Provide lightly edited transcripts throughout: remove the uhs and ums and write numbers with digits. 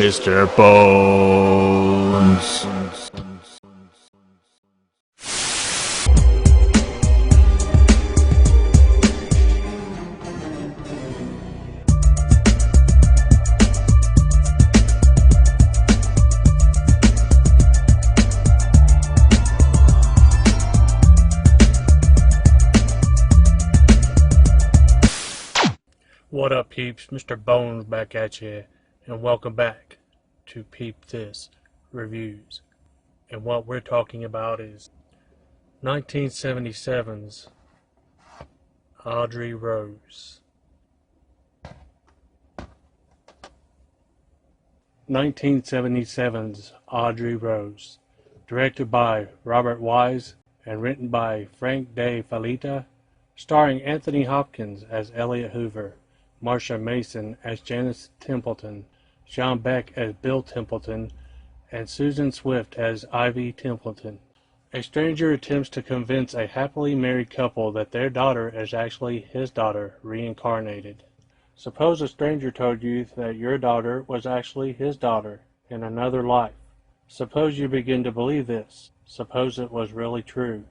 Mr. Bones. What up, peeps? Mr. Bones back at you, and welcome back to Peep This Reviews. And what we're talking about is 1977's Audreyrose. 1977's Audreyrose, directed by Robert Wise and written by Frank De Felitta, starring Anthony Hopkins as Elliot Hoover, Marsha Mason as Janice Templeton, John Beck as Bill Templeton, and Susan Swift as Ivy Templeton. A stranger attempts to convince a happily married couple that their daughter is actually his daughter, reincarnated. Suppose a stranger told you that your daughter was actually his daughter in another life. Suppose you begin to believe this. Suppose it was really true.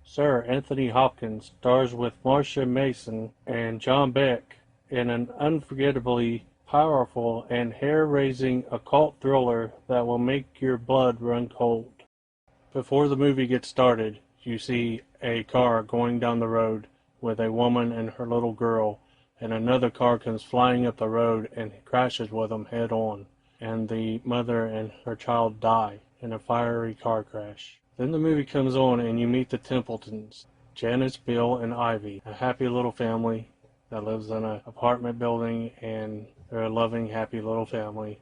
Sir Anthony Hopkins stars with Marsha Mason and John Beck in an unforgettably powerful and hair-raising occult thriller that will make your blood run cold. Before the movie gets started, you see a car going down the road with a woman and her little girl, and another car comes flying up the road and crashes with them head on, and the mother and her child die in a fiery car crash. Then the movie comes on and you meet the Templetons, Janice, Bill, and Ivy, a happy little family that lives in an apartment building, and they're a loving, happy little family.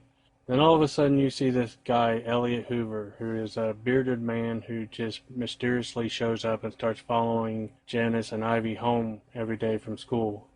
Then all of a sudden you see this guy, Elliot Hoover, who is a bearded man who just mysteriously shows up and starts following Janice and Ivy home every day from school.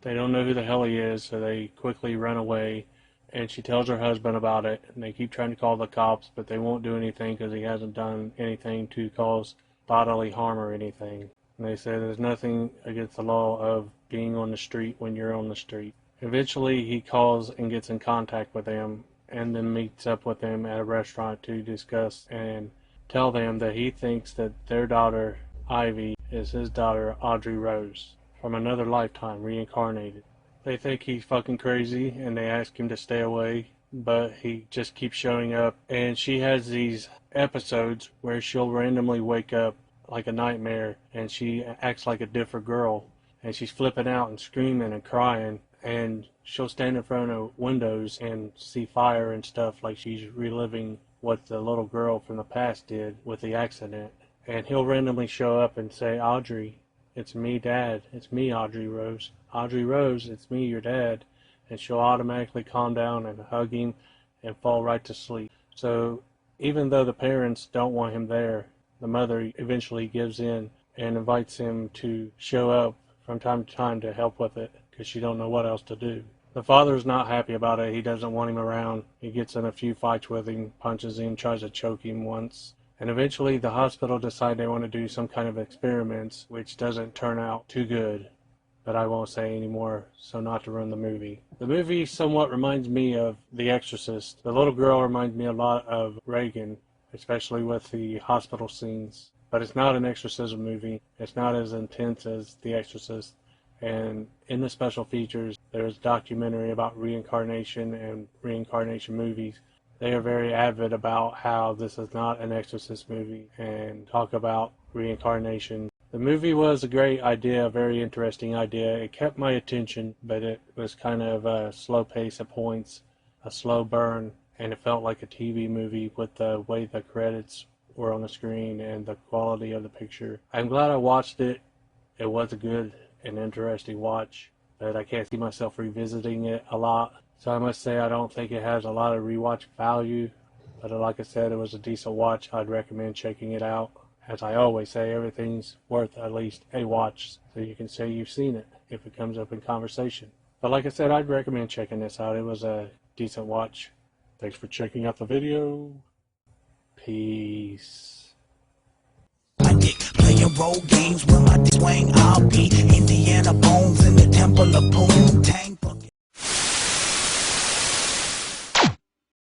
They don't know who the hell he is, so they quickly run away, and she tells her husband about it, and they keep trying to call the cops, but they won't do anything because he hasn't done anything to cause bodily harm or anything. And they say there's nothing against the law of being on the street when you're on the street. Eventually he calls and gets in contact with them, and then meets up with them at a restaurant to discuss and tell them that he thinks that their daughter Ivy is his daughter Audreyrose from another lifetime, reincarnated. They think he's fucking crazy and they ask him to stay away, but he just keeps showing up, and she has these episodes where she'll randomly wake up like a nightmare and she acts like a different girl, and she's flipping out and screaming and crying, and she'll stand in front of windows and see fire and stuff like she's reliving what the little girl from the past did with the accident. And he'll randomly show up and say, "Audrey, it's me, Dad. It's me, Audreyrose. Audreyrose, it's me, your dad." And she'll automatically calm down and hug him and fall right to sleep. So even though the parents don't want him there, the mother eventually gives in and invites him to show up from time to time to help with it because she don't know what else to do. The father's not happy about it. He doesn't want him around. He gets in a few fights with him, punches him, tries to choke him once. And eventually the hospital decide they want to do some kind of experiments, which doesn't turn out too good. But I won't say anymore, so not to ruin the movie. The movie somewhat reminds me of The Exorcist. The little girl reminds me a lot of Reagan, especially with the hospital scenes. But it's not an exorcism movie. It's not as intense as The Exorcist. And in the special features, there's a documentary about reincarnation and reincarnation movies. They are very avid about how this is not an exorcist movie and talk about reincarnation. The movie was a great idea, a very interesting idea. It kept my attention, but it was kind of a slow pace at points, a slow burn, and it felt like a TV movie with the way the credits were on the screen and the quality of the picture. I'm glad I watched it. It was a good and interesting watch, but I can't see myself revisiting it a lot. So I must say I don't think it has a lot of rewatch value, but like I said, it was a decent watch. I'd recommend checking it out. As I always say, everything's worth at least a watch, so you can say you've seen it if it comes up in conversation. But like I said, I'd recommend checking this out. It was a decent watch. Thanks for checking out the video. Peace. I dig playing role games with my swing. I'll be Indiana Bones in the Temple of Boom Tang.